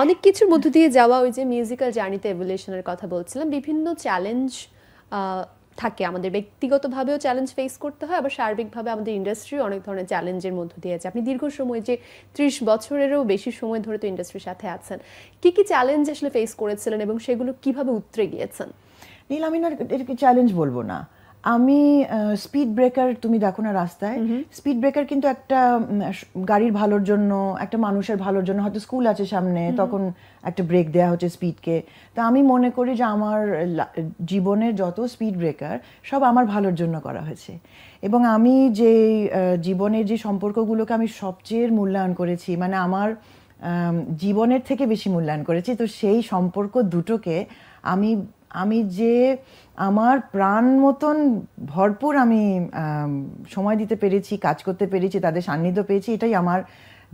অনেক কিছুর মধ্য দিয়ে যাওয়া, ওই যে মিউজিক্যাল জার্নিতে এভলিউশনের কথা বলছিলাম, বিভিন্ন চ্যালেঞ্জ থাকে, আমাদের ব্যক্তিগতভাবেও চ্যালেঞ্জ ফেস করতে হয়, আবার সার্বিকভাবে আমাদের ইন্ডাস্ট্রি অনেক ধরনের চ্যালেঞ্জের মধ্য দিয়ে আছে। আপনি দীর্ঘ সময়, যে 30 বছরেরও বেশি সময় ধরে তো ইন্ডাস্ট্রির সাথে আছেন, কি কি চ্যালেঞ্জ আসলে ফেস করেছিলেন এবং সেগুলো কিভাবে উতরে গিয়েছেন? নীল, আমি না এটাকে চ্যালেঞ্জ বলবো না, আমি স্পিড ব্রেকার, তুমি দেখো না রাস্তায় স্পিড ব্রেকার কিন্তু একটা গাড়ির ভালোর জন্য, একটা মানুষের ভালোর জন্য, হয়তো স্কুল আছে সামনে, তখন একটা ব্রেক দেওয়া হচ্ছে স্পিডকে। তা আমি মনে করি যে আমার জীবনের যত স্পিড ব্রেকার সব আমার ভালোর জন্য করা হয়েছে। এবং আমি যে জীবনের যে সম্পর্কগুলোকে আমি সবচেয়ে মূল্যায়ন করেছি, মানে আমার জীবনের থেকে বেশি মূল্যায়ন করেছি, তো সেই সম্পর্ক দুটোকে আমি আমি যে আমার প্রাণ মতন ভরপুর আমি সময় দিতে পেরেছি, কাজ করতে পেরেছি, তাদের সান্নিধ্য পেয়েছি, এটাই আমার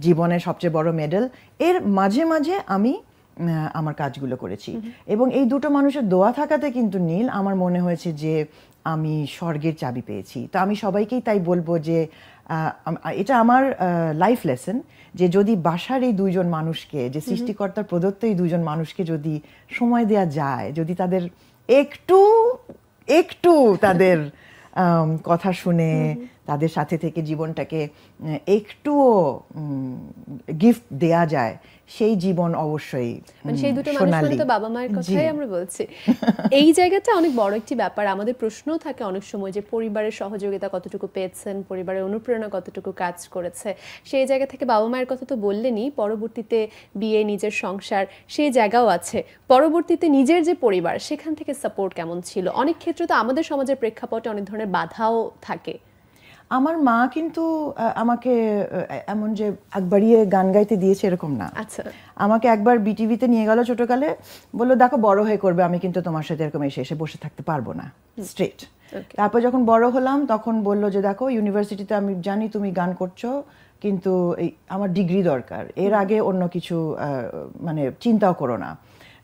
জীবনের সবচেয়ে বড় মেডেল। এর মাঝে মাঝে আমি আমার কাজগুলো করেছি, এবং এই দুটো মানুষের দোয়া থাকাতে কিন্তু নীল আমার মনে হয়েছে যে আমি স্বর্গের চাবি পেয়েছি। তো আমি সবাইকেই তাই বলবো যে এটা আমার লাইফ লেসন, যে যদি বাসার এই দুইজন মানুষকে, যে সৃষ্টিকর্তার প্রদত্ত এই দুইজন মানুষকে যদি সময় দেওয়া যায়, যদি তাদের একটু একটু তাদের কথা শুনে তাদের সাথে থেকে জীবনটাকে একটুও গিফট দেয়া যায়, সেই জীবন অবশ্যই মানে সেই দুটো মানুষ মানে তো বাবা মায়ের কথাই আমরা বলছি। এই জায়গাটা অনেক বড় একটি ব্যাপার। আমাদের প্রশ্নও থাকে অনেক সময় যে পরিবারের সহযোগিতা কতটুকু পেয়েছেন, পরিবারের অনুপ্রেরণা কতটুকু কাজ করেছে। সেই জায়গা থেকে বাবা মায়ের কথা তো বললেনই, পরবর্তীতে বিয়ে, নিজের সংসার, সেই জায়গাও আছে। পরবর্তীতে নিজের যে পরিবার, সেখান থেকে সাপোর্ট কেমন ছিল? অনেক ক্ষেত্রে তো আমাদের সমাজের প্রেক্ষাপটে অনেক ধরনের বাধাও থাকে। আমার মা কিন্তু আমাকে এমন যে একবারিয়ে গান গাইতে দিয়েছে এরকম না। আচ্ছা, আমাকে একবার বিটিভিতে নিয়ে গেল ছোটকালে, বললো দেখো বড় হয়ে করবে, আমি কিন্তু তোমার সাথে এরকম এসে এসে বসে থাকতে পারবো না, স্ট্রেট। তারপর যখন বড় হলাম তখন বললো যে দেখো ইউনিভার্সিটিতে আমি জানি তুমি গান করছো, কিন্তু এই আমার ডিগ্রি দরকার, এর আগে অন্য কিছু মানে চিন্তাও করো না।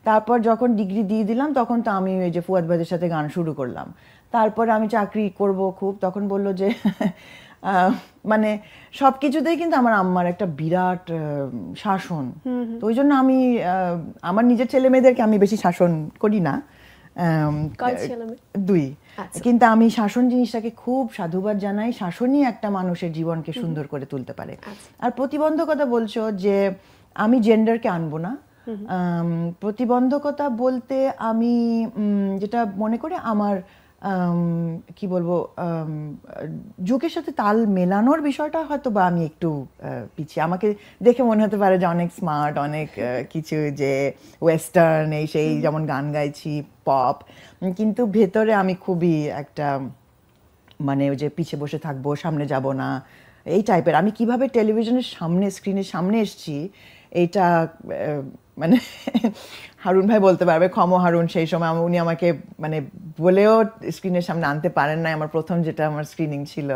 তারপর যখন ডিগ্রি দিয়ে দিলাম তখন তো আমি এই যে ফুয়াদ ভাইদের সাথে গান শুরু করলাম। তারপরে আমি চাকরি করব খুব, তখন বললো যে মানে সব কিছুতেই কিন্তু আমার আম্মার একটা বিরাট শাসন। তো ওই জন্য আমি আমার নিজের ছেলে মেয়েদেরকে আমি বেশি শাসন করি না, দুই। কিন্তু আমি শাসন জিনিসটাকে খুব সাধুবাদ জানাই, শাসনই একটা মানুষের জীবনকে সুন্দর করে তুলতে পারে। আর প্রতিবন্ধকতা বলছো যে আমি জেন্ডারকে আনবো না, প্রতিবন্ধকতা বলতে আমি যেটা মনে করি আমার কি বলবো, যুগের সাথে তাল মেলানোর বিষয়টা হয়তো বা আমি একটু পিছিয়ে। আমাকে দেখে মনে হতে পারে যে অনেক স্মার্ট, অনেক কিছু, যে ওয়েস্টার্ন এই সেই, যেমন গান গাইছি পপ, কিন্তু ভেতরে আমি খুবই একটা মানে ওই যে পিছিয়ে বসে থাকবো, সামনে যাব না, এই টাইপের। আমি কিভাবে টেলিভিশনের সামনে, স্ক্রিনের সামনে এসেছি, এইটা মানে হারুন ভাই বলতে পারবে, হারুন, সেই সময় উনি আমাকে মানে বলেও স্ক্রিনের সামনে আনতে পারেন না। আমার প্রথম যেটা আমার স্ক্রিনিং ছিল,